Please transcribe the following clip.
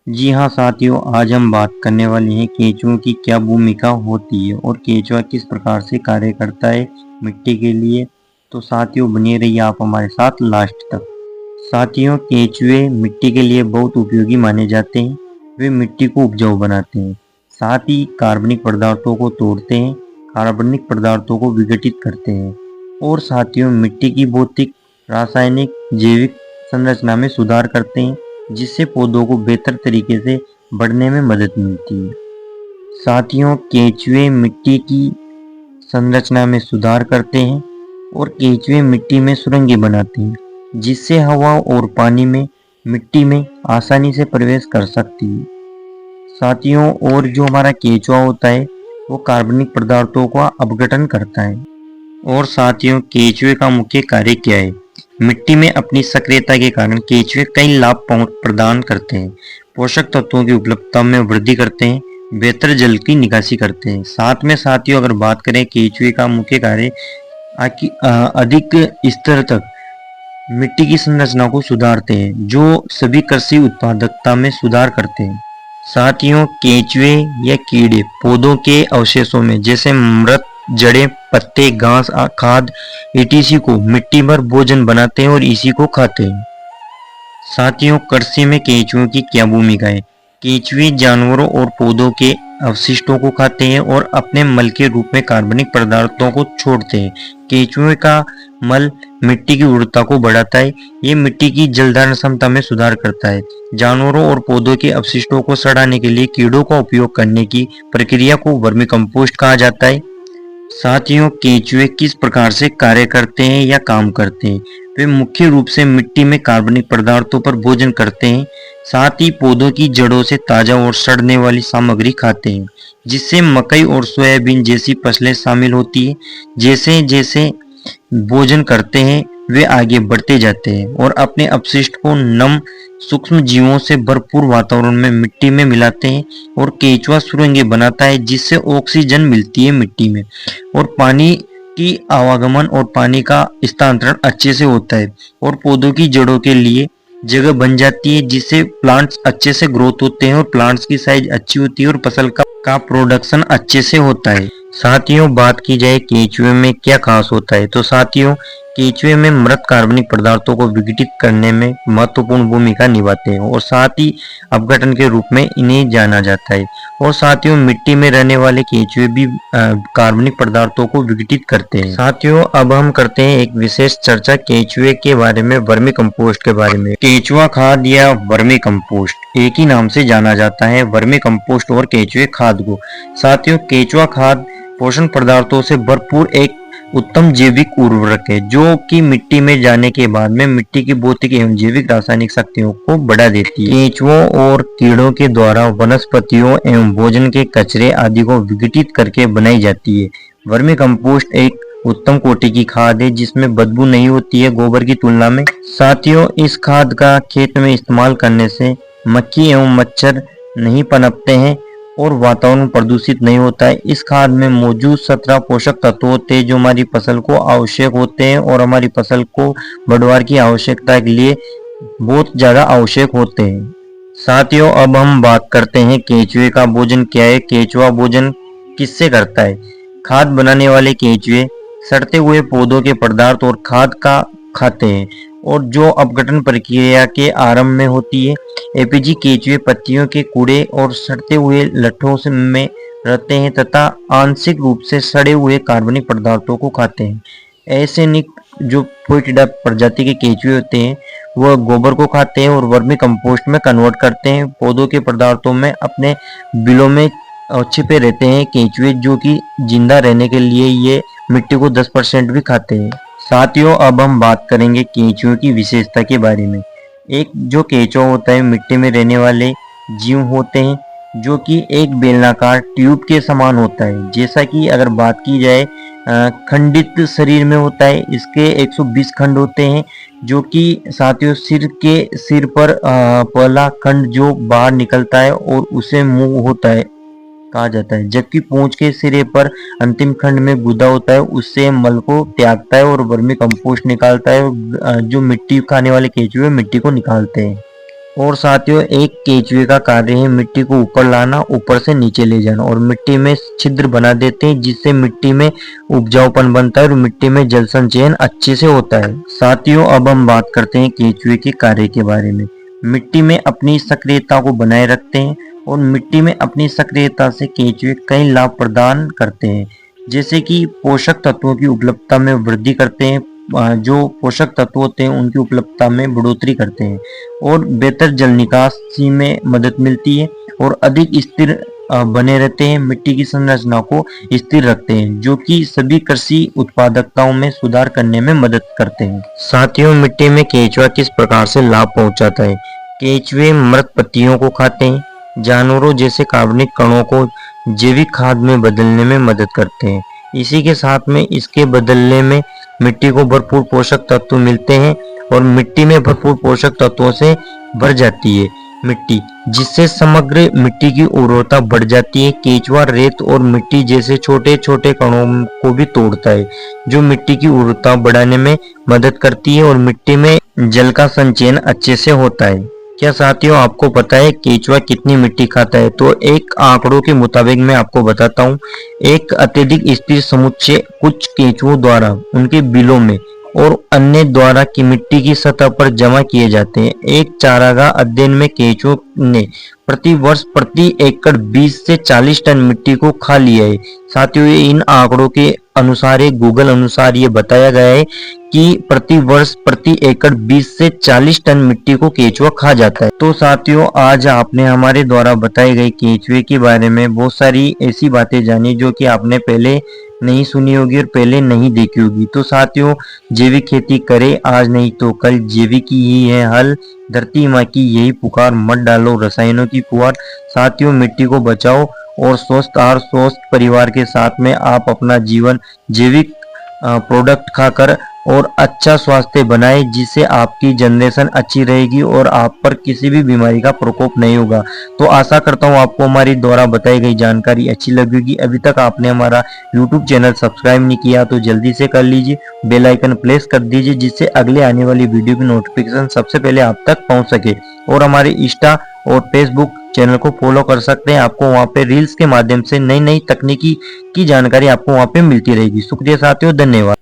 जी हाँ साथियों, आज हम बात करने वाले हैं केंचुओं की क्या भूमिका होती है और केंचुआ किस प्रकार से कार्य करता है मिट्टी के लिए। तो साथियों बने रहिए आप हमारे साथ लास्ट तक। साथियों, केंचुए मिट्टी के लिए बहुत उपयोगी माने जाते हैं। वे मिट्टी को उपजाऊ बनाते हैं, साथ ही कार्बनिक पदार्थों को तोड़ते हैं, कार्बनिक पदार्थों को विघटित करते हैं और साथियों मिट्टी की भौतिक, रासायनिक, जैविक संरचना में सुधार करते हैं, जिससे पौधों को बेहतर तरीके से बढ़ने में मदद मिलती है। साथियों, केंचुए मिट्टी की संरचना में सुधार करते हैं और केंचुए मिट्टी में सुरंगें बनाते हैं, जिससे हवा और पानी में मिट्टी में आसानी से प्रवेश कर सकती है। साथियों, और जो हमारा केंचुआ होता है वो कार्बनिक पदार्थों का अपघटन करता है। और साथियों, केंचुए का मुख्य कार्य क्या है? मिट्टी में अपनी सक्रियता के कारण केंचुए कई लाभ प्रदान करते हैं। पोषक तत्वों की उपलब्धता में वृद्धि करते हैं, बेहतर जल की निकासी करते हैं। साथ में साथियों अगर बात करें केंचुए का मुख्य कार्य अधिक स्तर तक मिट्टी की संरचना को सुधारते हैं, जो सभी कृषि उत्पादकता में सुधार करते हैं। साथियों, केंचुए या कीड़े पौधों के अवशेषों में जैसे मृत जड़ें, पत्ते, घास, खाद etc को मिट्टी भर भोजन बनाते हैं और इसी को खाते हैं। साथियों, कृषि में केंचुओं की क्या भूमिका है? केंचुए जानवरों और पौधों के अवशिष्टों को खाते हैं और अपने मल के रूप में कार्बनिक पदार्थों को छोड़ते हैं। केंचुए का मल मिट्टी की उर्वरता को बढ़ाता है। ये मिट्टी की जलधारण क्षमता में सुधार करता है। जानवरों और पौधों के अवशिष्टों को सड़ाने के लिए कीड़ों का उपयोग करने की प्रक्रिया को वर्मी कंपोस्ट कहा जाता है। साथियों, केंचुए किस प्रकार से कार्य करते हैं या काम करते हैं? वे मुख्य रूप से मिट्टी में कार्बनिक पदार्थों पर भोजन करते हैं, साथ ही पौधों की जड़ों से ताजा और सड़ने वाली सामग्री खाते हैं, जिससे मकई और सोयाबीन जैसी फसलें शामिल होती है। जैसे जैसे भोजन करते हैं वे आगे बढ़ते जाते हैं और अपने अपशिष्ट को नम सूक्ष्म जीवों से भरपूर वातावरण में मिट्टी में मिलाते हैं और केंचुआ सुरंगें बनाता है, जिससे ऑक्सीजन मिलती है मिट्टी में और पानी की आवागमन और पानी का स्थानांतरण अच्छे से होता है और पौधों की जड़ों के लिए जगह बन जाती है, जिससे प्लांट्स अच्छे से ग्रोथ होते हैं और प्लांट्स की साइज अच्छी होती है और फसल का प्रोडक्शन अच्छे से होता है। साथियों, बात की जाए केंचुए में क्या खास होता है, तो साथियों केंचुए में मृत कार्बनिक पदार्थों को विघटित करने में महत्वपूर्ण भूमिका निभाते हैं और साथ ही अपघटन के रूप में इन्हें जाना जाता है। और साथियों मिट्टी में रहने वाले केंचुए भी कार्बनिक पदार्थों को विघटित करते हैं। साथियों, अब हम करते हैं एक विशेष चर्चा केंचुए के बारे में, वर्मी कंपोस्ट के बारे में। केंचुआ खाद या वर्मी कंपोस्ट एक ही नाम से जाना जाता है, वर्मी कंपोस्ट और केंचुए खाद को। साथियों, केंचुआ खाद पोषण पदार्थों से भरपूर एक उत्तम जैविक उर्वरक है, जो कि मिट्टी में जाने के बाद में मिट्टी की भौतिक एवं जैविक रासायनिक शक्तियों को बढ़ा देती है। केंचुओं और कीड़ों के द्वारा वनस्पतियों एवं भोजन के कचरे आदि को विघटित करके बनाई जाती है। वर्मी कंपोस्ट एक उत्तम कोटि की खाद है, जिसमें बदबू नहीं होती है गोबर की तुलना में। साथियों, इस खाद का खेत में इस्तेमाल करने से मक्खी एवं मच्छर नहीं पनपते हैं और वातावरण प्रदूषित नहीं होता है। इस खाद में मौजूद 17 पोषक तत्व होते हैं, जो हमारी फसल को आवश्यक होते हैं और हमारी फसल को बढ़वार की आवश्यकता के लिए बहुत ज़्यादा आवश्यक होते हैं। साथियों, अब हम बात करते हैं केंचुए का भोजन क्या है। केंचुआ भोजन किससे करता है? खाद बनाने वाले केंचुए सड़ते हुए पौधों के पदार्थ और खाद का खाते हैं और जो अपघटन प्रक्रिया के आरंभ में होती है। एपीजी केंचुए पत्तियों के कूड़े और सड़ते हुए लट्ठों में रहते हैं तथा आंशिक रूप से सड़े हुए कार्बनिक पदार्थों को खाते हैं। एसेनिक जो फोइटिडा प्रजाति के केंचुए होते हैं वह गोबर को खाते हैं और वर्मी कंपोस्ट में कन्वर्ट करते हैं। पौधों के पदार्थों में अपने बिलों में छिपे रहते हैं केंचुए, जो कि जिंदा रहने के लिए ये मिट्टी को 10% भी खाते हैं। साथियों, अब हम बात करेंगे केंचुओं की विशेषता के बारे में। एक जो केंचुआ होता है मिट्टी में रहने वाले जीव होते हैं, जो कि एक बेलनाकार ट्यूब के समान होता है। जैसा कि अगर बात की जाए खंडित शरीर में होता है, इसके 120 खंड होते हैं, जो कि साथियों सिर पर पहला खंड जो बाहर निकलता है और उसे मुंह होता है कहा जाता है, जबकि पूंछ के सिरे पर अंतिम खंड में गुदा होता है, उससे मल को त्यागता है और वर्मी कंपोस्ट निकालता है। जो मिट्टी खाने वाले केंचुए मिट्टी को निकालते हैं। और साथियों एक केचुए का कार्य है मिट्टी को ऊपर लाना, ऊपर से नीचे ले जाना और मिट्टी में छिद्र बना देते हैं जिससे मिट्टी में उपजाऊपन बनता है और मिट्टी में जल संचयन अच्छे से होता है। साथियों अब हम बात करते हैं केचुए के कार्य के बारे में। मिट्टी में अपनी सक्रियता को बनाए रखते हैं और मिट्टी में अपनी सक्रियता से केचुए कई लाभ प्रदान करते हैं, जैसे कि पोषक तत्वों की उपलब्धता में वृद्धि करते हैं, जो पोषक तत्व होते हैं उनकी उपलब्धता में बढ़ोतरी करते हैं और बेहतर जल निकासी में मदद मिलती है और अधिक स्थिर बने रहते हैं, मिट्टी की संरचना को स्थिर रखते हैं, जो कि सभी कृषि उत्पादकताओं में सुधार करने में मदद करते हैं। साथियों मिट्टी में केचुआ किस प्रकार से लाभ पहुंचाता है। केचुए मृत पत्तियों को खाते हैं, जानवरों जैसे कार्बनिक कणों को जैविक खाद में बदलने में मदद करते हैं। इसी के साथ में इसके बदलने में मिट्टी को भरपूर पोषक तत्व मिलते हैं और मिट्टी में भरपूर पोषक तत्वों से भर जाती है मिट्टी, जिससे समग्र मिट्टी की उर्वरता बढ़ जाती है। केचुआ रेत और मिट्टी जैसे छोटे छोटे कणों को भी तोड़ता है, जो मिट्टी की उर्वरता बढ़ाने में मदद करती है और मिट्टी में जल का संचयन अच्छे से होता है। क्या साथियों आपको पता है केचुआ कितनी मिट्टी खाता है? तो एक आंकड़ों के मुताबिक मैं आपको बताता हूँ। एक अत्यधिक स्थिर समुच्चय कुछ केचुओं द्वारा उनके बिलों में और अन्य द्वारा की मिट्टी की सतह पर जमा किए जाते हैं। एक चारागाह अध्ययन में केचुओं ने प्रति वर्ष प्रति एकड़ 20 से 40 टन मिट्टी को खा लिया है। साथियों इन आंकड़ों के अनुसार गूगल अनुसार ये बताया गया है कि प्रति वर्ष प्रति एकड़ 20 से 40 टन मिट्टी को केचुआ खा जाता है। तो साथियों आज आपने हमारे द्वारा बताई गई केचुए के बारे में बहुत सारी ऐसी बातें जानी जो कि आपने पहले नहीं सुनी होगी और पहले नहीं देखी होगी। तो साथियों जैविक खेती करें, आज नहीं तो कल जैविक की ही है हल, धरती माँ की यही पुकार, मत डालो रसायनों की फुहार। साथियों मिट्टी को बचाओ और स्वस्थ आहार स्वस्थ परिवार के साथ में आप अपना जीवन जैविक प्रोडक्ट खाकर और अच्छा स्वास्थ्य बनाए, जिससे आपकी जनरेशन अच्छी रहेगी और आप पर किसी भी बीमारी का प्रकोप नहीं होगा। तो आशा करता हूँ आपको हमारी द्वारा बताई गई जानकारी अच्छी लगेगी। अभी तक आपने हमारा YouTube चैनल सब्सक्राइब नहीं किया तो जल्दी से कर लीजिए, बेल आइकन प्रेस कर दीजिए, जिससे अगले आने वाली वीडियो की नोटिफिकेशन सबसे पहले आप तक पहुँच सके। और हमारे इंस्टा और फेसबुक चैनल को फॉलो कर सकते हैं, आपको वहाँ पे रील्स के माध्यम से नई नई तकनीकी की जानकारी आपको वहाँ पे मिलती रहेगी। शुक्रिया साथियों, धन्यवाद।